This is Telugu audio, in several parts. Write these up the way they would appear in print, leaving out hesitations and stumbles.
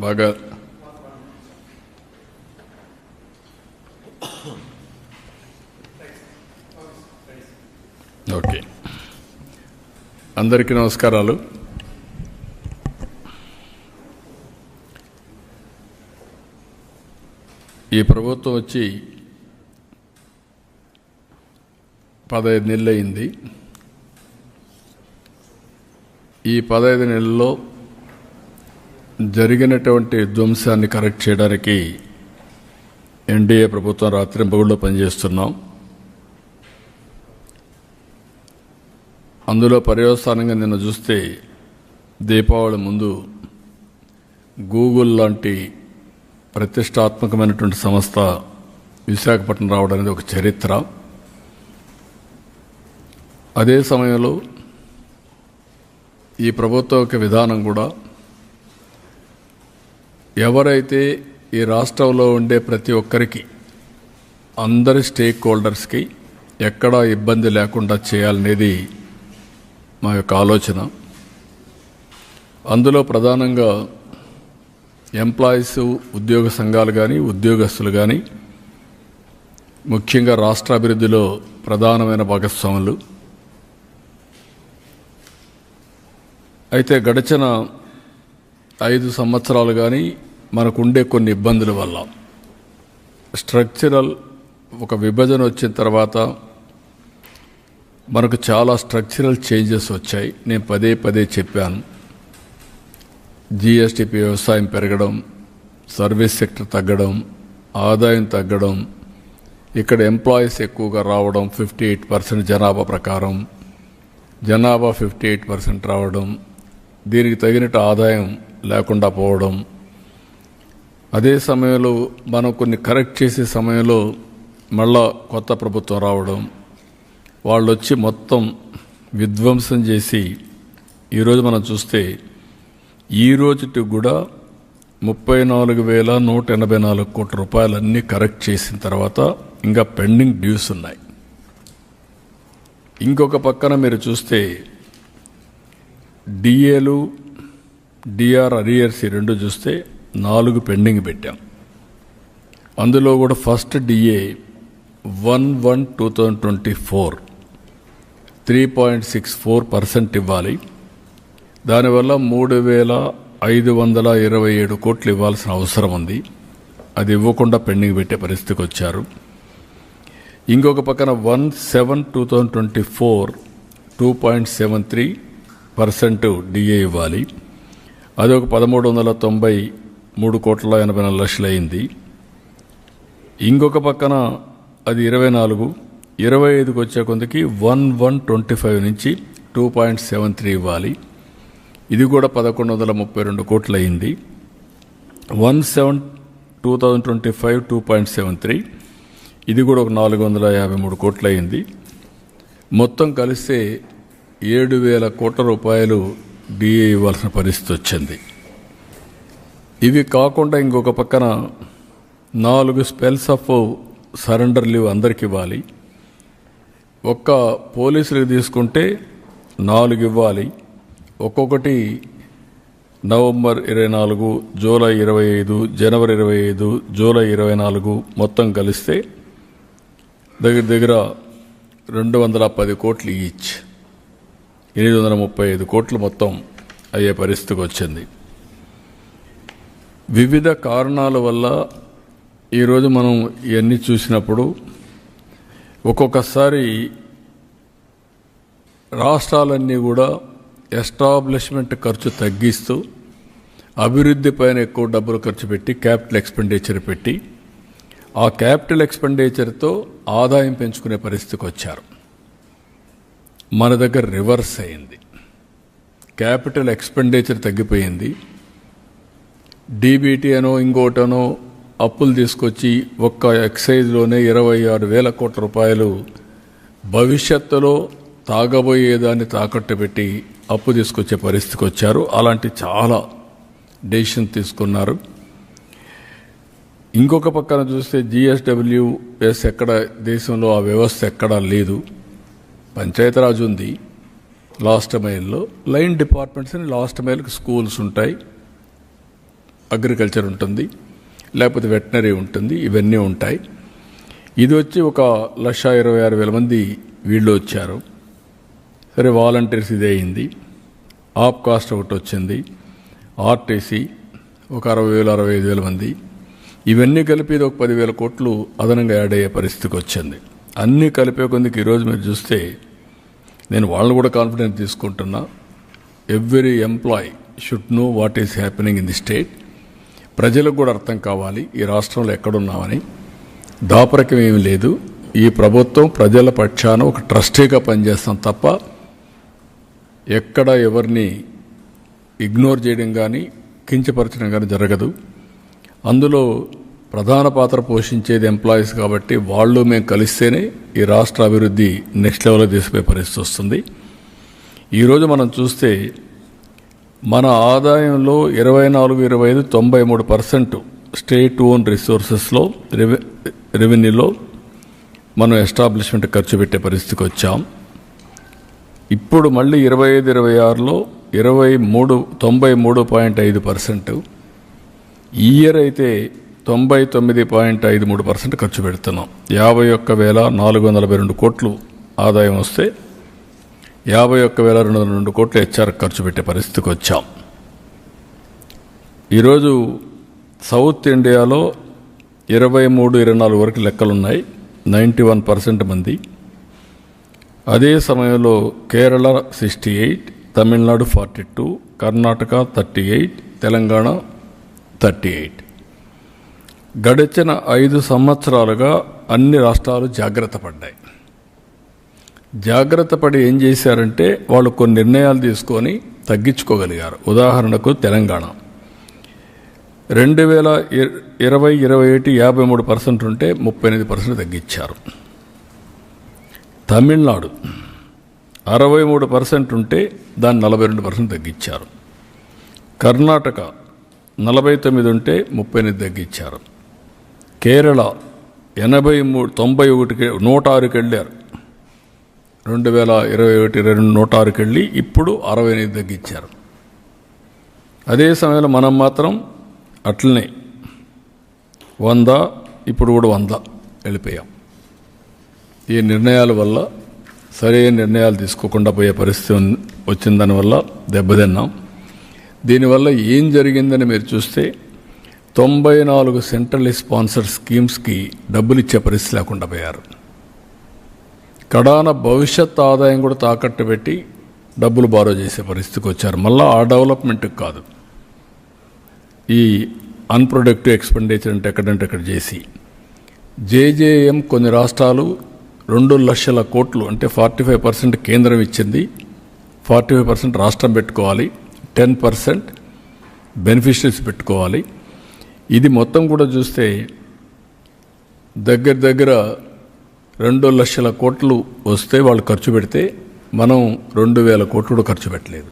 బాగా ఓకే. అందరికీ నమస్కారాలు. ఈ ప్రభుత్వం వచ్చి 15 నెలలు అయింది. ఈ 15 నెలల్లో జరిగినటువంటి విధ్వంసాన్ని కరెక్ట్ చేయడానికి ఎన్డీఏ ప్రభుత్వం రాత్రింపగళ్ళు పనిచేస్తున్నాం. అందులో పర్యవసానంగా నిన్న చూస్తే దీపావళి ముందు గూగుల్ లాంటి ప్రతిష్టాత్మకమైనటువంటి సంస్థ విశాఖపట్నం రావడం అనేది ఒక చరిత్ర. అదే సమయంలో ఈ ప్రభుత్వ యొక్క విధానం కూడా ఎవరైతే ఈ రాష్ట్రంలో ఉండే ప్రతి ఒక్కరికి, అందరి స్టేక్ హోల్డర్స్కి ఎక్కడా ఇబ్బంది లేకుండా చేయాలనేది మా యొక్క ఆలోచన. అందులో ప్రధానంగా ఎంప్లాయీస్, ఉద్యోగ సంఘాలు కానీ, ఉద్యోగస్తులు కానీ, ముఖ్యంగా రాష్ట్ర అభివృద్ధిలో ప్రధానమైన భాగస్వాములు. అయితే గడిచిన 5 సంవత్సరాలు కానీ మనకుండే కొన్ని ఇబ్బందుల వల్ల స్ట్రక్చరల్ ఒక విభజన వచ్చిన తర్వాత మనకు చాలా స్ట్రక్చరల్ చేంజెస్ వచ్చాయి. నేను పదే పదే చెప్పాను. జీఎస్టీపీ వ్యవసాయం పెరగడం, సర్వీస్ సెక్టర్ తగ్గడం, ఆదాయం తగ్గడం, ఇక్కడ ఎంప్లాయీస్ ఎక్కువగా రావడం, 58% జనాభా ప్రకారం జనాభా 58% రావడం, దీనికి తగినట్టు ఆదాయం లేకుండా పోవడం. అదే సమయంలో మనం కొన్ని కరెక్ట్ చేసే సమయంలో మళ్ళా కొత్త ప్రభుత్వం రావడం, వాళ్ళు వచ్చి మొత్తం విధ్వంసం చేసి ఈరోజు మనం చూస్తే ఈ రోజుకి కూడా 34,184 కోట్ల రూపాయలన్నీ కరెక్ట్ చేసిన తర్వాత ఇంకా పెండింగ్ డ్యూస్ ఉన్నాయి. ఇంకొక పక్కన మీరు చూస్తే డిఏలు, డిఆర్ అరియర్స్ రెండు చూస్తే 4 పెండింగ్ పెట్టాం. అందులో కూడా ఫస్ట్ డిఏ 1/1/2024 3.64% ఇవ్వాలి. దానివల్ల 3,527 కోట్లు ఇవ్వాల్సిన అవసరం ఉంది. అది ఇవ్వకుండా పెండింగ్ పెట్టే పరిస్థితికి వచ్చారు. ఇంకొక పక్కన 1/7/2024 2.73% డిఏ ఇవ్వాలి. అది ఒక 1,393 కోట్ల 84 లక్షలు అయింది. ఇంకొక పక్కన అది 25కి వచ్చే కొంతకి 1/1/25 నుంచి 2.73 ఇవ్వాలి. ఇది కూడా 1,132 కోట్లు అయింది. 1/7/2025 2.73, ఇది కూడా ఒక 453 కోట్లు అయింది. మొత్తం కలిస్తే 7,000 కోట్ల రూపాయలు డిఏ ఇవ్వాల్సిన పరిస్థితి వచ్చింది. ఇవి కాకుండా ఇంకొక పక్కన 4 స్పెల్స్ ఆఫ్ సరెండర్ లీవ్ అందరికి ఇవ్వాలి. ఒక్క పోలీసులకు తీసుకుంటే 4 ఇవ్వాలి. ఒక్కొక్కటి నవంబర్ 24, జూలై 25, జనవరి 25, జూలై 24 మొత్తం కలిస్తే దగ్గర 210 కోట్లు ఈచ్, 835 కోట్లు మొత్తం అయ్యే పరిస్థితికి వచ్చింది. వివిధ కారణాల వల్ల ఈరోజు మనం ఇవన్నీ చూసినప్పుడు ఒక్కొక్కసారి రాష్ట్రాలన్నీ కూడా ఎస్టాబ్లిష్మెంట్ ఖర్చు తగ్గిస్తూ అభివృద్ధి పైన ఎక్కువ డబ్బులు ఖర్చు పెట్టి క్యాపిటల్ ఎక్స్పెండిచర్ పెట్టి ఆ క్యాపిటల్ ఎక్స్పెండిచర్తో ఆదాయం పెంచుకునే పరిస్థితికి వచ్చారు. మన దగ్గర రివర్స్ అయింది. క్యాపిటల్ ఎక్స్పెండిచర్ తగ్గిపోయింది. డీబీటీ అనో ఇంకోటనో అప్పులు తీసుకొచ్చి ఒక్క ఎక్సైజ్లోనే 26,000 కోట్ల రూపాయలు భవిష్యత్తులో తాగబోయేదాన్ని తాకట్టు పెట్టి అప్పు తీసుకొచ్చే పరిస్థితికి వచ్చారు. అలాంటి చాలా డెసిషన్ తీసుకున్నారు. ఇంకొక పక్కన చూస్తే జిఎస్డబ్ల్యూఎస్ ఎక్కడ దేశంలో ఆ వ్యవస్థ ఎక్కడా లేదు. పంచాయతీరాజ్ ఉంది లాస్ట్ మైల్లో, లైన్ డిపార్ట్మెంట్స్ అని లాస్ట్ మైల్కి స్కూల్స్ ఉంటాయి, అగ్రికల్చర్ ఉంటుంది, లేకపోతే వెటనరీ ఉంటుంది, ఇవన్నీ ఉంటాయి. ఇది వచ్చి 1,26,000 మంది వీళ్ళు వచ్చారు. సరే, వాలంటీర్స్ ఇదే అయింది. ఆప్ కాస్ట్ ఒకటి వచ్చింది, ఆర్టీసీ 60,000-65,000 మంది. ఇవన్నీ కలిపి ఇది 10,000 కోట్లు అదనంగా యాడ్ అయ్యే పరిస్థితికి వచ్చింది. అన్నీ కలిపే కొందికి ఈరోజు మీరు చూస్తే నేను వాళ్ళని కూడా కాన్ఫిడెన్స్ తీసుకుంటున్నా. Every employee should know what is happening in the state. ప్రజలకు కూడా అర్థం కావాలి ఈ రాష్ట్రంలో ఎక్కడున్నామని. దాపరికం ఏమీ లేదు. ఈ ప్రభుత్వం ప్రజల పక్షాన ఒక ట్రస్టీగా పనిచేస్తాం తప్ప ఎక్కడ ఎవరిని ఇగ్నోర్ చేయడం కానీ కించపరచడం కానీ జరగదు. అందులో ప్రధాన పాత్ర పోషించేది ఎంప్లాయీస్ కాబట్టి వాళ్ళు మేము కలిస్తేనే ఈ రాష్ట్ర అభివృద్ధి నెక్స్ట్ లెవెల్లో తీసుకునే పరిస్థితి వస్తుంది. ఈరోజు మనం చూస్తే మన ఆదాయంలో 24-25 93% స్టేట్ ఓన్ రిసోర్సెస్లో రెవెన్యూలో మనం ఎస్టాబ్లిష్మెంట్ ఖర్చు పెట్టే పరిస్థితికి వచ్చాం. ఇప్పుడు మళ్ళీ 25-26లో 93.5%, ఈ ఇయర్ అయితే 99.53% ఖర్చు పెడుతున్నాం. 51,442 కోట్లు ఆదాయం వస్తే 51,202 కోట్లు హెచ్ఆర్ ఖర్చు పెట్టే పరిస్థితికి వచ్చాం. ఈరోజు సౌత్ ఇండియాలో 23-24 వరకు లెక్కలున్నాయి, 91% మంది. అదే సమయంలో కేరళ 68, తమిళనాడు 42, కర్ణాటక 38, తెలంగాణ 38. గడిచిన 5 సంవత్సరాలుగా అన్ని రాష్ట్రాలు జాగ్రత్త పడ్డాయి. జాగ్రత్త పడి ఏం చేశారంటే వాళ్ళు కొన్ని నిర్ణయాలు తీసుకొని తగ్గించుకోగలిగారు. ఉదాహరణకు తెలంగాణ 2020-21 53% ఉంటే 38% తగ్గించారు. తమిళనాడు 63% ఉంటే దాన్ని 42% తగ్గించారు. కర్ణాటక 49 ఉంటే 38 తగ్గించారు. కేరళ 106కి వెళ్ళారు. 2021-22 106కి వెళ్ళి ఇప్పుడు 68 తగ్గించారు. అదే సమయంలో మనం మాత్రం అట్లనే 100 ఇప్పుడు కూడా 100 వెళ్ళిపోయాం. ఈ నిర్ణయాల వల్ల సరైన నిర్ణయాలు తీసుకోకుండా పోయే పరిస్థితి వచ్చిందని దెబ్బతిన్నాం. దీనివల్ల ఏం జరిగిందని మీరు చూస్తే 94 సెంట్రల్ స్పాన్సర్ స్కీమ్స్కి డబ్బులు ఇచ్చే పరిస్థితి లేకుండా పోయారు. కడాన భవిష్యత్ ఆదాయం కూడా తాకట్టు పెట్టి డబ్బులు బారో చేసే పరిస్థితికి వచ్చారు. మళ్ళీ ఆ డెవలప్మెంట్కి కాదు, ఈ అన్ప్రొడక్టివ్ ఎక్స్పెండిచర్ అంటే ఎక్కడంటే అక్కడ చేసి జేజేఎం కొన్ని రాష్ట్రాలు 2 లక్షల కోట్లు అంటే 45% కేంద్రం ఇచ్చింది, 45% రాష్ట్రం పెట్టుకోవాలి, 10% బెనిఫిషరీస్ పెట్టుకోవాలి. ఇది మొత్తం కూడా చూస్తే దగ్గర 2 లక్షల కోట్లు వస్తే వాళ్ళు ఖర్చు పెడితే మనం 2,000 కోట్లు కూడా ఖర్చు పెట్టలేదు.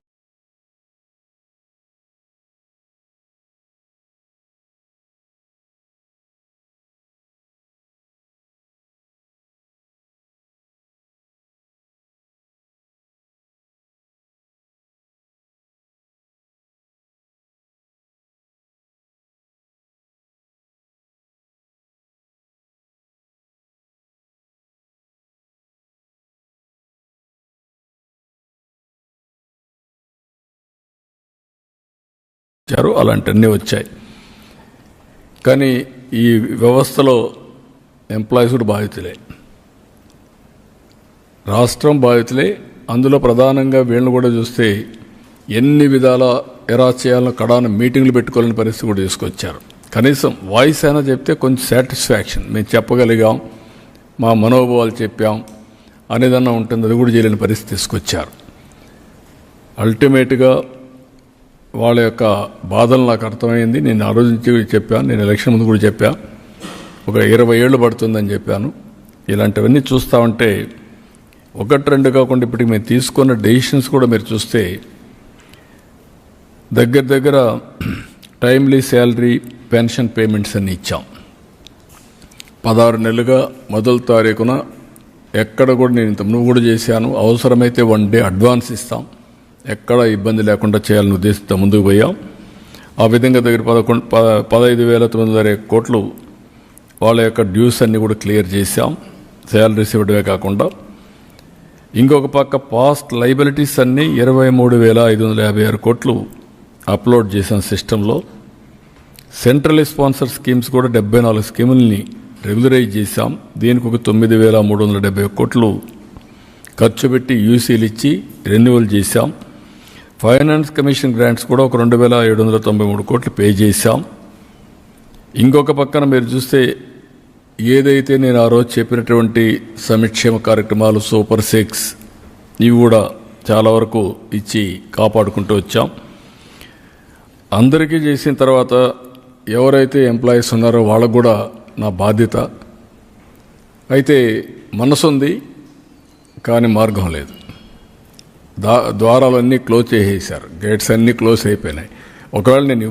అలాంటివన్నీ వచ్చాయి. కానీ ఈ వ్యవస్థలో ఎంప్లాయీస్ కూడా బాధితులే, రాష్ట్రం బాధితులే. అందులో ప్రధానంగా వీళ్ళని కూడా చూస్తే ఎన్ని విధాల ఎలా చేయాలో కడాన మీటింగ్లు పెట్టుకోవాలని పరిస్థితి కూడా తీసుకొచ్చారు. కనీసం వాయిస్ అయినా చెప్తే కొంచెం సాటిస్ఫాక్షన్, మేము చెప్పగలిగాం, మా మనోభావాలు చెప్పాం అనేదన్నా ఉంటుంది, అది కూడా చేయలేని పరిస్థితి తీసుకొచ్చారు. అల్టిమేట్గా వాళ్ళ యొక్క బాధలు నాకు అర్థమైంది. నేను ఆ రోజు నుంచి చెప్పాను, నేను ఎలక్షన్ ముందు కూడా చెప్పాను, ఒక 20 ఏళ్ళు పడుతుందని చెప్పాను. ఇలాంటివన్నీ చూస్తూ ఉంటే 1-2 కాకుండా ఇప్పటికి మేము తీసుకున్న డెసిషన్స్ కూడా మీరు చూస్తే దగ్గర టైమ్లీ శాలరీ పెన్షన్ పేమెంట్స్ అన్ని ఇచ్చాం. 16 నెలలుగా మొదటి తారీఖున ఎక్కడ కూడా నేను నువ్వు కూడా చేశాను, అవసరమైతే 1 డే అడ్వాన్స్ ఇస్తాం, ఎక్కడ ఇబ్బంది లేకుండా చేయాలని ఉద్దేశంతో ముందుకు పోయాం. ఆ విధంగా దగ్గర 15,900 కోట్లు వాళ్ళ యొక్క డ్యూస్ అన్నీ కూడా క్లియర్ చేశాం, శాలరీస్ ఇవ్వడమే కాకుండా. ఇంకొక పక్క పాస్ట్ లైబిలిటీస్ అన్నీ 23,556 కోట్లు అప్లోడ్ చేశాం సిస్టంలో. సెంట్రల్ స్పాన్సర్ స్కీమ్స్ కూడా 74 స్కీముల్ని రెగ్యులరైజ్ చేశాం. దీనికి ఒక 9,370 కోట్లు ఖర్చు పెట్టి యూసీలు ఇచ్చి రెన్యువల్ చేశాం. ఫైనాన్స్ కమిషన్ గ్రాంట్స్ కూడా ఒక 2,793 కోట్లు పే చేశాం. ఇంకొక పక్కన మీరు చూస్తే ఏదైతే నేను ఆ రోజు చెప్పినటువంటి సంక్షేమ కార్యక్రమాలు సూపర్ 6 ఇవి కూడా చాలా వరకు ఇచ్చి కాపాడుకుంటూ వచ్చాం. అందరికీ చేసిన తర్వాత ఎవరైతే ఎంప్లాయీస్ ఉన్నారో వాళ్ళకు కూడా నా బాధ్యత. అయితే మనసుంది కానీ మార్గం లేదు. ద్వారాలన్నీ క్లోజ్ చేసేసారు, గేట్స్ అన్నీ క్లోజ్ అయిపోయినాయి. ఒకవేళ నేను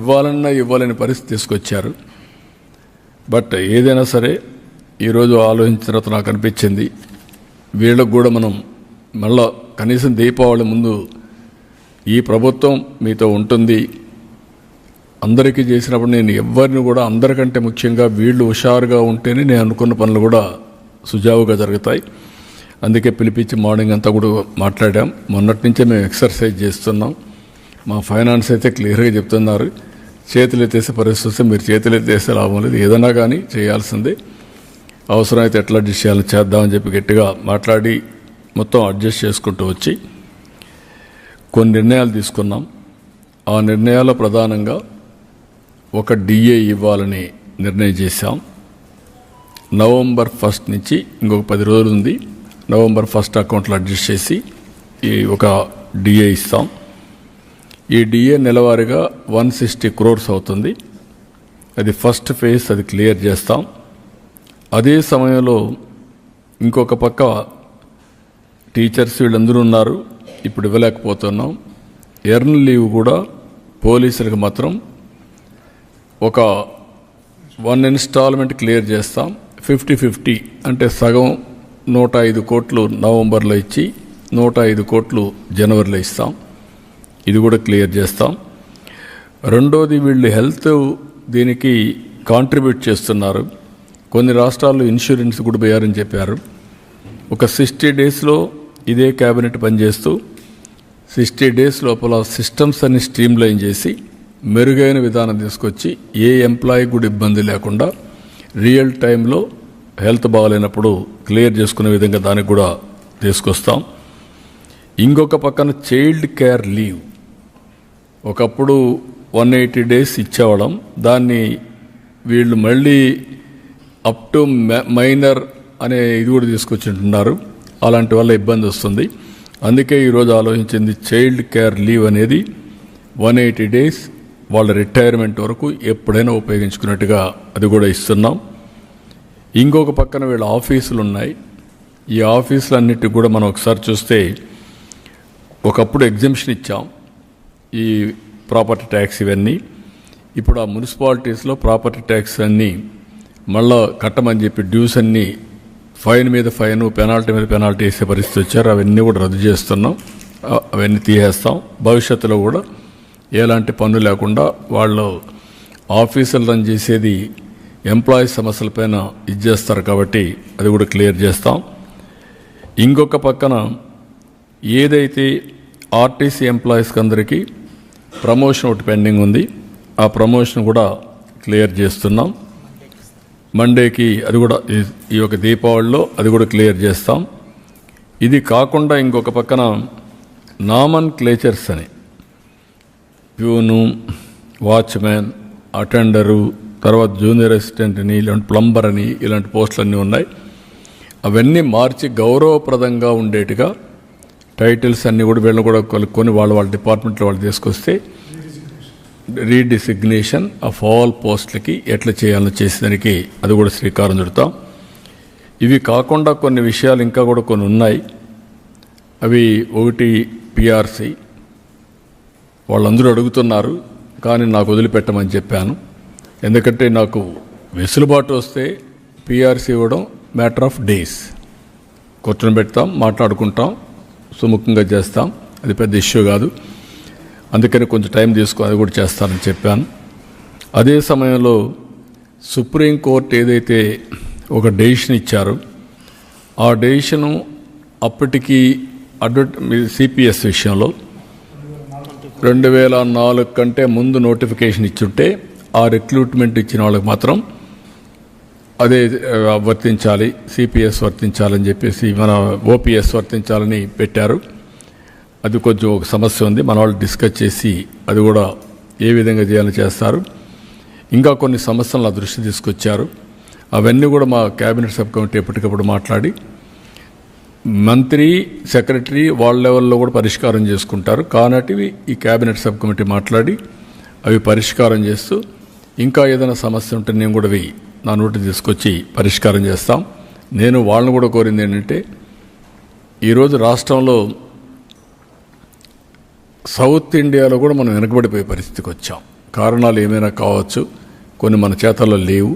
ఇవ్వాలని పరిస్థితి తీసుకొచ్చారు. బట్ ఏదైనా సరే ఈరోజు ఆలోచించిన తర్వాత నాకు అనిపించింది వీళ్ళకు కూడా మనం మళ్ళా కనీసం దీపావళి ముందు ఈ ప్రభుత్వం మీతో ఉంటుంది, అందరికీ చేసినప్పుడు నేను ఎవరిని కూడా అందరికంటే ముఖ్యంగా వీళ్ళు హుషారుగా ఉంటేనే నేను అనుకున్న పనులు కూడా సుజావుగా జరుగుతాయి. అందుకే పిలిపించి మార్నింగ్ అంతా కూడా మాట్లాడాం. మొన్నటి నుంచే మేము ఎక్సర్సైజ్ చేస్తున్నాం. మా ఫైనాన్స్ అయితే క్లియర్గా చెప్తున్నారు, చేతులు ఎత్తేసే పరిస్థితి వస్తే మీరు చేతులు ఎత్తేసే లాభం లేదు, ఏదైనా కానీ చేయాల్సిందే, అవసరమైతే ఎట్లా అడ్జస్ట్ చేయాలో చేద్దామని చెప్పి గట్టిగా మాట్లాడి మొత్తం అడ్జస్ట్ చేసుకుంటూ వచ్చి కొన్ని నిర్ణయాలు తీసుకున్నాం. ఆ నిర్ణయాల్లో ప్రధానంగా ఒక డిఏ ఇవ్వాలని నిర్ణయం చేశాం. నవంబర్ 1 నుంచి ఇంకొక 10 రోజులు ఉంది. నవంబర్ 1 అకౌంట్లో అడ్జస్ట్ చేసి ఈ ఒక డిఏ ఇస్తాం. ఈ డిఏ నెలవారీగా 160 crores అవుతుంది. అది ఫస్ట్ ఫేజ్, అది క్లియర్ చేస్తాం. అదే సమయంలో ఇంకొక పక్క టీచర్స్ వీళ్ళందరూ ఉన్నారు, ఇప్పుడు ఇవ్వలేకపోతున్నాం. ఎర్న్ లీవ్ కూడా పోలీసులకు మాత్రం ఒక 1 ఇన్స్టాల్మెంట్ క్లియర్ చేస్తాం. 50-50 అంటే సగం 105 కోట్లు నవంబర్లో ఇచ్చి 105 కోట్లు జనవరిలో ఇస్తాం. ఇది కూడా క్లియర్ చేస్తాం. రెండోది వీళ్ళు హెల్త్ దీనికి కాంట్రిబ్యూట్ చేస్తున్నారు. కొన్ని రాష్ట్రాల్లో ఇన్సూరెన్స్ కూడా వేయారని చెప్పారు. ఒక 60 డేస్లో ఇదే క్యాబినెట్ పనిచేస్తూ 60 డేస్ లోపల సిస్టమ్స్ అన్ని స్ట్రీమ్లైన్ చేసి మెరుగైన విధానం తీసుకొచ్చి ఏ ఎంప్లాయీ కూడా ఇబ్బంది లేకుండా రియల్ టైంలో హెల్త్ బాగాలేనప్పుడు క్లియర్ చేసుకునే విధంగా దానికి కూడా తీసుకొస్తాం. ఇంకొక పక్కన చైల్డ్ కేర్ లీవ్ ఒకప్పుడు 180 డేస్ ఇచ్చేవాళ్ళం, దాన్ని వీళ్ళు మళ్ళీ అప్ టు మైనర్ అనే ఇది కూడా తీసుకొచ్చింటున్నారు. అలాంటి వల్ల ఇబ్బంది వస్తుంది. అందుకే ఈరోజు ఆలోచించింది చైల్డ్ కేర్ లీవ్ అనేది 180 డేస్ వాళ్ళ రిటైర్మెంట్ వరకు ఎప్పుడైనా ఉపయోగించుకున్నట్టుగా అది కూడా ఇస్తున్నాం. ఇంకొక పక్కన వీళ్ళ ఆఫీసులు ఉన్నాయి. ఈ ఆఫీసులన్నిటికి కూడా మనం ఒకసారి చూస్తే ఒకప్పుడు ఎగ్జంప్షన్ ఇచ్చాం ఈ ప్రాపర్టీ ట్యాక్స్ ఇవన్నీ. ఇప్పుడు ఆ మున్సిపాలిటీస్లో ప్రాపర్టీ ట్యాక్స్ అన్నీ మళ్ళా కట్టమని చెప్పి డ్యూస్ అన్నీ ఫైన్ మీద ఫైన్, పెనాల్టీ మీద పెనాల్టీ వేసే పరిస్థితి వచ్చారు. అవన్నీ కూడా రద్దు చేస్తున్నాం, అవన్నీ తీసేస్తాం. భవిష్యత్తులో కూడా ఎలాంటి పన్ను లేకుండా వాళ్ళు ఆఫీసులు రన్ చేసేది ఎంప్లాయీస్ సమస్యలపైన ఇచ్చేస్తారు కాబట్టి అది కూడా క్లియర్ చేస్తాం. ఇంకొక పక్కన ఏదైతే ఆర్టీసీ ఎంప్లాయీస్కి అందరికీ ప్రమోషన్ ఒకటి పెండింగ్ ఉంది, ఆ ప్రమోషన్ కూడా క్లియర్ చేస్తున్నాం. మండేకి అది కూడా ఈ యొక్క దీపావళిలో అది కూడా క్లియర్ చేస్తాం. ఇది కాకుండా ఇంకొక పక్కన నామన్ క్లేచర్స్ అని ప్యూను, వాచ్మెన్, అటెండరు, తర్వాత జూనియర్ అసిస్టెంట్ అని, ఇలాంటి ప్లంబర్ అని ఇలాంటి పోస్టులన్నీ ఉన్నాయి. అవన్నీ మార్చి గౌరవప్రదంగా ఉండేట్టుగా టైటిల్స్ అన్నీ కూడా వీళ్ళని కూడా కలుపుకొని వాళ్ళ డిపార్ట్మెంట్లో వాళ్ళు తీసుకొస్తే రీడిసిగ్నేషన్ ఆఫ్ ఆల్ పోస్టులకి ఎట్లా చేయాలో చేసేదానికి అది కూడా శ్రీకారం చుడతాం. ఇవి కాకుండా కొన్ని విషయాలు ఇంకా కూడా కొన్ని ఉన్నాయి. అవి ఒకటి పిఆర్సీ, వాళ్ళందరూ అడుగుతున్నారు కానీ నాకు వదిలిపెట్టమని చెప్పాను. ఎందుకంటే నాకు వెసులుబాటు వస్తే పిఆర్సీ ఇవ్వడం మ్యాటర్ ఆఫ్ డేస్, కూర్చొని పెడతాం, మాట్లాడుకుంటాం, సుముఖంగా చేస్తాం, అది పెద్ద ఇష్యూ కాదు. అందుకని కొంచెం టైం తీసుకొని అది కూడా చేస్తానని చెప్పాను. అదే సమయంలో సుప్రీంకోర్టు ఏదైతే ఒక డెసిషన్ ఇచ్చారో ఆ డెసిషను అప్పటికి సిపిఎస్ విషయంలో 2004 కంటే ముందు నోటిఫికేషన్ ఇచ్చుంటే ఆ రిక్రూట్మెంట్ ఇచ్చిన వాళ్ళకి మాత్రం అదే వర్తించాలి, సిపిఎస్ వర్తించాలని చెప్పేసి మన ఓపీఎస్ వర్తించాలని పెట్టారు. అది కొంచెం ఒక సమస్య ఉంది, మన వాళ్ళు డిస్కస్ చేసి అది కూడా ఏ విధంగా చేయాలని చేస్తారు. ఇంకా కొన్ని సమస్యలు నా దృష్టి తీసుకొచ్చారు. అవన్నీ కూడా మా క్యాబినెట్ సబ్ కమిటీ ఎప్పటికప్పుడు మాట్లాడి మంత్రి సెక్రటరీ వాళ్ళ లెవెల్లో కూడా పరిష్కారం చేసుకుంటారు. కానటివి ఈ క్యాబినెట్ సబ్ కమిటీ మాట్లాడి అవి పరిష్కారం చేస్తూ ఇంకా ఏదైనా సమస్య ఉంటే నేను కూడా నా నోటి తీసుకొచ్చి పరిష్కారం చేస్తాం. నేను వాళ్ళని కూడా కోరింది ఏంటంటే ఈరోజు రాష్ట్రంలో సౌత్ ఇండియాలో కూడా మనం వెనకబడిపోయే పరిస్థితికి వచ్చాం. కారణాలు ఏమైనా కావచ్చు, కొన్ని మన చేతల్లో లేవు.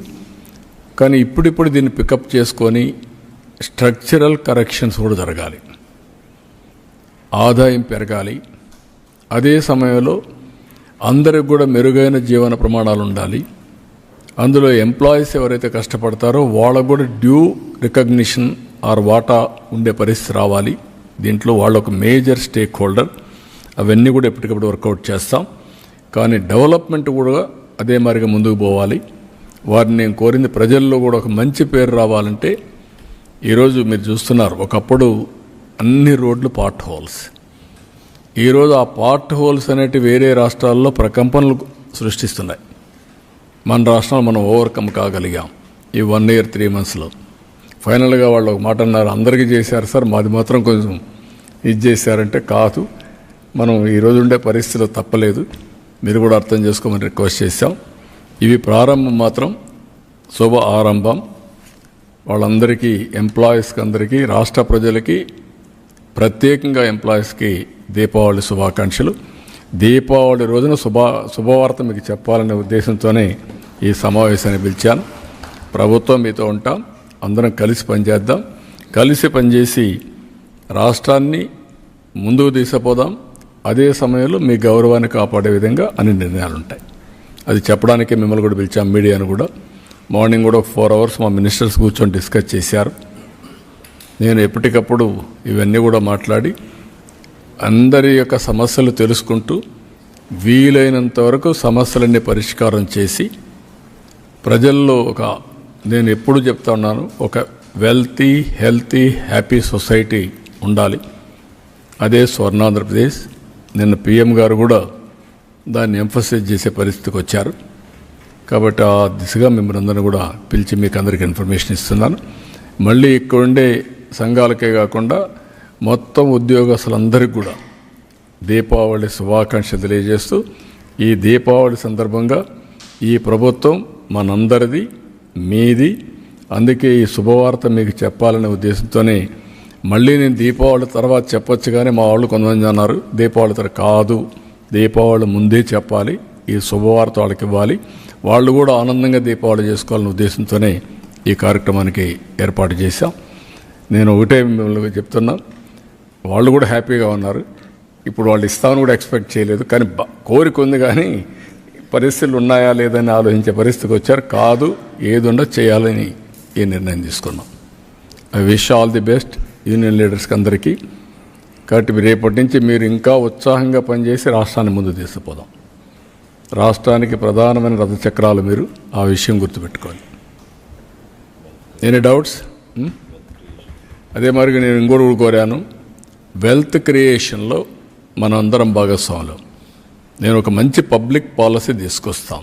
కానీ ఇప్పుడిప్పుడు దీన్ని పికప్ చేసుకొని స్ట్రక్చరల్ కరెక్షన్స్ కూడా జరగాలి, ఆదాయం పెరగాలి. అదే సమయంలో అందరికి కూడా మెరుగైన జీవన ప్రమాణాలు ఉండాలి. అందులో ఎంప్లాయీస్ ఎవరైతే కష్టపడతారో వాళ్ళకు కూడా డ్యూ రికగ్నిషన్ ఆర్ వాటా ఉండే పరిస్థితి రావాలి. దీంట్లో వాళ్ళు ఒక మేజర్ స్టేక్ హోల్డర్. అవన్నీ కూడా ఎప్పటికప్పుడు వర్కౌట్ చేస్తాం. కానీ డెవలప్మెంట్ కూడా అదే మాదిరిగా ముందుకు పోవాలి. వారిని నేను కోరింది ప్రజల్లో కూడా ఒక మంచి పేరు రావాలంటే ఈరోజు మీరు చూస్తున్నారు, ఒకప్పుడు అన్ని రోడ్లు పార్ట్ హోల్స్. ఈరోజు ఆ పార్ట్ హోల్స్ అనేవి వేరే రాష్ట్రాల్లో ప్రకంపనలు సృష్టిస్తున్నాయి. మన రాష్ట్రంలో మనం ఓవర్కమ్ కాగలిగాం ఈ 1 year 3 monthsలో. ఫైనల్గా వాళ్ళు ఒక మాట అన్నారు, అందరికీ చేశారు సార్, మాది మాత్రం కొంచెం ఇది చేశారంటే కాదు, మనం ఈరోజు ఉండే పరిస్థితులు తప్పలేదు, మీరు కూడా అర్థం చేసుకోమని రిక్వెస్ట్ చేశాం. ఇవి ప్రారంభం మాత్రం శుభ ఆరంభం. వాళ్ళందరికీ ఎంప్లాయీస్కి అందరికీ రాష్ట్ర ప్రజలకి ప్రత్యేకంగా ఎంప్లాయీస్కి దీపావళి శుభాకాంక్షలు. దీపావళి రోజున శుభవార్త మీకు చెప్పాలనే ఉద్దేశంతోనే ఈ సమావేశాన్ని పిలిచాను. ప్రభుత్వం మీతో ఉంటాం, అందరం కలిసి పనిచేద్దాం, కలిసి పనిచేసి రాష్ట్రాన్ని ముందుకు తీసుకుపోదాం. అదే సమయంలో మీ గౌరవాన్ని కాపాడే విధంగా అన్ని నిర్ణయాలు ఉంటాయి. అది చెప్పడానికే మిమ్మల్ని కూడా పిలిచాం, మీడియాను కూడా. మార్నింగ్ కూడా 4 hours మా మినిస్టర్స్ కూర్చొని డిస్కస్ చేశారు. నేను ఎప్పటికప్పుడు ఇవన్నీ కూడా మాట్లాడి అందరి యొక్క సమస్యలు తెలుసుకుంటూ వీలైనంత వరకు సమస్యలన్నీ పరిష్కారం చేసి ప్రజల్లో నేను ఎప్పుడు చెప్తా ఉన్నాను, ఒక వెల్తీ, హెల్తీ, హ్యాపీ సొసైటీ ఉండాలి. అదే స్వర్ణాంధ్రప్రదేశ్. నిన్న పిఎం గారు కూడా దాన్ని ఎంఫసైజ్ చేసే పరిస్థితికి వచ్చారు. కాబట్టి ఆ దిశగా మిమ్మల్ని అందరినీ కూడా పిలిచి మీకు అందరికీ ఇన్ఫర్మేషన్ ఇస్తున్నాను. మళ్ళీ ఇక్కడ ఉండే సంఘాలకే కాకుండా మొత్తం ఉద్యోగస్తులందరికీ కూడా దీపావళి శుభాకాంక్షలు తెలియజేస్తూ, ఈ దీపావళి సందర్భంగా ఈ ప్రభుత్వం మనందరిది, మీది. అందుకే ఈ శుభవార్త మీకు చెప్పాలనే ఉద్దేశంతోనే మళ్ళీ నేను దీపావళి తర్వాత చెప్పొచ్చు, కానీ మా వాళ్ళు కొంతమంది అన్నారు దీపావళి తర్వాత కాదు, దీపావళి ముందే చెప్పాలి, ఈ శుభవార్త వాళ్ళకి ఇవ్వాలి, వాళ్ళు కూడా ఆనందంగా దీపావళి చేసుకోవాలనే ఉద్దేశంతోనే ఈ కార్యక్రమానికి ఏర్పాటు చేశాం. నేను ఒకటే మిమ్మల్ని చెప్తున్నా, వాళ్ళు కూడా హ్యాపీగా ఉన్నారు. ఇప్పుడు వాళ్ళు ఇస్తామని కూడా ఎక్స్పెక్ట్ చేయలేదు, కానీ కోరిక ఉంది, కానీ పరిస్థితులు ఉన్నాయా లేదని ఆలోచించే పరిస్థితికి వచ్చారు. కాదు, ఏదుండో చేయాలని ఈ నిర్ణయం తీసుకున్నాం. I wish all the best union లీడర్స్కి అందరికీ. కాబట్టి రేపటి నుంచి మీరు ఇంకా ఉత్సాహంగా పనిచేసి రాష్ట్రాన్ని ముందు తీసుకుపోదాం. రాష్ట్రానికి ప్రధానమైన రథచక్రాలు మీరు, ఆ విషయం గుర్తుపెట్టుకోండి. Any doubts? అదే మరి నేను ఇంకోటి కోరాను, వెల్త్ క్రియేషన్లో మనందరం భాగస్వాములు. నేను ఒక మంచి పబ్లిక్ పాలసీ తీసుకొస్తాం.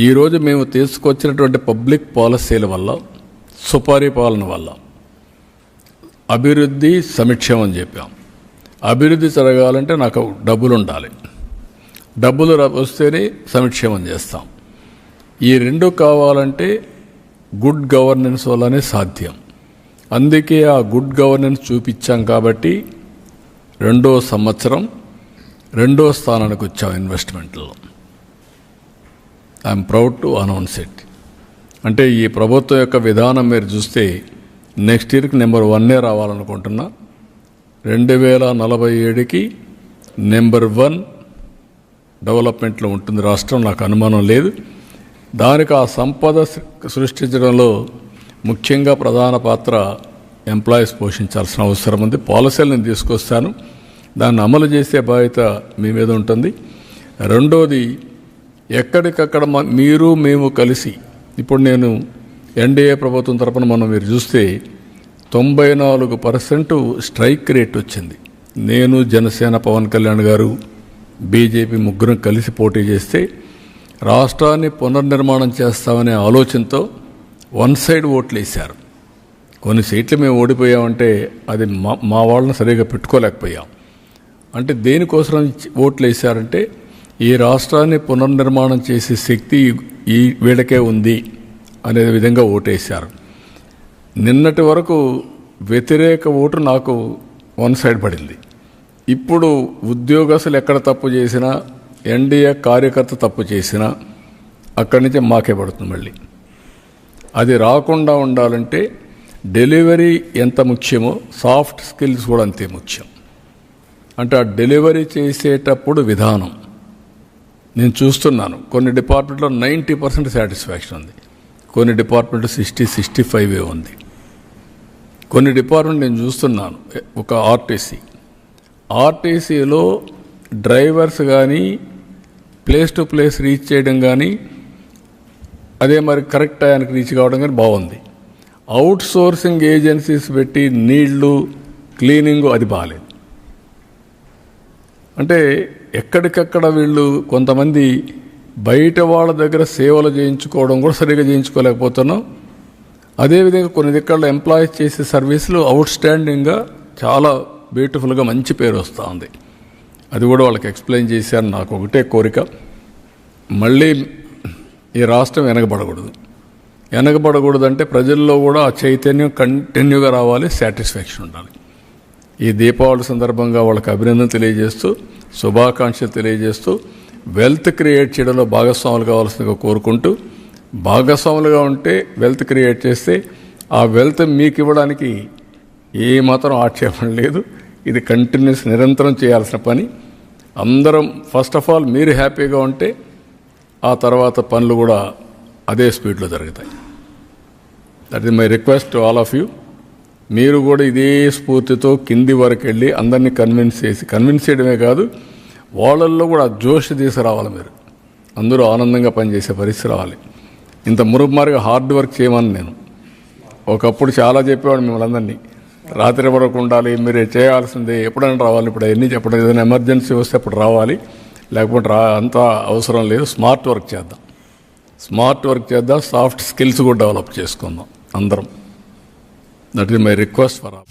ఈరోజు మేము తీసుకొచ్చినటువంటి పబ్లిక్ పాలసీల వల్ల, సుపరిపాలన వల్ల అభివృద్ధి, సంక్షేమం చెప్పాం. అభివృద్ధి జరగాలంటే నాకు డబ్బులు ఉండాలి, డబ్బులు వస్తేనే సంక్షేమం చేస్తాం. ఈ రెండు కావాలంటే గుడ్ గవర్నెన్స్ వల్లనే సాధ్యం. అందుకే ఆ గుడ్ గవర్నెన్స్ చూపించాం కాబట్టి 2వ సంవత్సరం 2వ స్థానానికి వచ్చాం ఇన్వెస్ట్మెంట్లో. I'm proud to announce it. అంటే ఈ ప్రభుత్వం యొక్క విధానం మీరు చూస్తే నెక్స్ట్ ఇయర్కి నెంబర్ 1 రావాలనుకుంటున్నా. 2047కి నెంబర్ 1 డెవలప్మెంట్లో ఉంటుంది రాష్ట్రం, నాకు అనుమానం లేదు. దానికి ఆ సంపద సృష్టించడంలో ముఖ్యంగా ప్రధాన పాత్ర ఎంప్లాయీస్ పోషించాల్సిన అవసరం ఉంది. పాలసీలు నేను తీసుకొస్తాను, దాన్ని అమలు చేసే బాధ్యత మీ మీద ఉంటుంది. రెండోది, ఎక్కడికక్కడ మీరు మేము కలిసి, ఇప్పుడు నేను ఎన్డీఏ ప్రభుత్వం తరపున మీరు చూస్తే 94% స్ట్రైక్ రేట్ వచ్చింది. నేను, జనసేన, పవన్ కళ్యాణ్ గారు, బీజేపీ ముగ్గురం కలిసి పోటీ చేస్తే రాష్ట్రాన్ని పునర్నిర్మాణం చేస్తామనే ఆలోచనతో వన్ సైడ్ ఓట్లు వేశారు. కొన్ని సీట్లు మేము ఓడిపోయామంటే అది మా వాళ్ళని సరిగా పెట్టుకోలేకపోయాం. అంటే దేనికోసం ఓట్లు వేశారంటే ఈ రాష్ట్రాన్ని పునర్నిర్మాణం చేసే శక్తి ఈ వీళ్ళకే ఉంది అనే విధంగా ఓటేశారు. నిన్నటి వరకు వ్యతిరేక ఓటు నాకు వన్ సైడ్ పడింది. ఇప్పుడు ఉద్యోగస్తులు ఎక్కడ తప్పు చేసినా, ఎన్డీఏ కార్యకర్త తప్పు చేసినా అక్కడి నుంచి మాకే పడుతుంది. మళ్ళీ అది రాకుండా ఉండాలంటే డెలివరీ ఎంత ముఖ్యమో సాఫ్ట్ స్కిల్స్ కూడా అంతే ముఖ్యం. అంటే ఆ డెలివరీ చేసేటప్పుడు విధానం నేను చూస్తున్నాను. కొన్ని డిపార్ట్మెంట్లో 90% సాటిస్ఫాక్షన్ ఉంది, కొన్ని డిపార్ట్మెంట్ 60-65 ఉంది. కొన్ని డిపార్ట్మెంట్ నేను చూస్తున్నాను, ఒక ఆర్టీసీలో డ్రైవర్స్ కానీ ప్లేస్ టు ప్లేస్ రీచ్ చేయడం కానీ, అదే మరి కరెక్ట్ టైంకి రీచ్ కావడం కానీ బాగుంది. అవుట్ సోర్సింగ్ ఏజెన్సీస్ పెట్టి నీళ్లు క్లీనింగ్ అది బాగాలేదు. అంటే ఎక్కడికక్కడ వీళ్ళు కొంతమంది బయట వాళ్ళ దగ్గర సేవలు చేయించుకోవడం కూడా సరిగ్గా చేయించుకోలేకపోతున్నాం. అదేవిధంగా కొన్ని దగ్గర ఎంప్లాయీస్ చేసే సర్వీసులు అవుట్ స్టాండింగ్గా చాలా బ్యూటిఫుల్గా మంచి పేరు వస్తూ ఉంది. అది కూడా వాళ్ళకి ఎక్స్ప్లెయిన్ చేశాను. నాకు ఒకటే కోరిక, మళ్ళీ ఈ రాష్ట్రం వెనకబడకూడదు అంటే ప్రజల్లో కూడా ఆ చైతన్యం కంటిన్యూగా రావాలి, సాటిస్ఫాక్షన్ ఉండాలి. ఈ దీపావళి సందర్భంగా వాళ్ళకి అభినందన తెలియజేస్తూ, శుభాకాంక్షలు తెలియజేస్తూ, వెల్త్ క్రియేట్ చేయడంలో భాగస్వాములు కావాల్సిందిగా కోరుకుంటూ, భాగస్వాములుగా ఉంటే వెల్త్ క్రియేట్ చేస్తే ఆ వెల్త్ మీకు ఇవ్వడానికి ఏమాత్రం ఆక్షేపణ లేదు. ఇది కంటిన్యూస్ నిరంతరం చేయాల్సిన పని. అందరం ఫస్ట్ ఆఫ్ ఆల్ మీరు హ్యాపీగా ఉంటే ఆ తర్వాత పనులు కూడా అదే స్పీడ్లో జరుగుతాయి. That is my request to all of you. మీరు కూడా ఇదే స్ఫూర్తితో కింది వరకు వెళ్ళి అందరినీ కన్విన్స్ చేయడమే కాదు, వాళ్ళల్లో కూడా జోష్ తీసుకురావాలి. మీరు అందరూ ఆనందంగా పనిచేసే పరిస్థితి రావాలి. ఇంత మురుగుమారుగా హార్డ్ వర్క్ చేయమని నేను ఒకప్పుడు చాలా చెప్పేవాడు మిమ్మల్ని అందరినీ, రాత్రి వరకు ఉండాలి, మీరు చేయాల్సిందే, ఎప్పుడైనా రావాలి. ఇప్పుడు అవన్నీ చెప్పడం, ఏదైనా ఎమర్జెన్సీ వస్తే అప్పుడు రావాలి, లేకపోతే అంత అవసరం లేదు. స్మార్ట్ వర్క్ చేద్దాం, సాఫ్ట్ స్కిల్స్ కూడా డెవలప్ చేసుకుందాం అందరం. That is my request for all.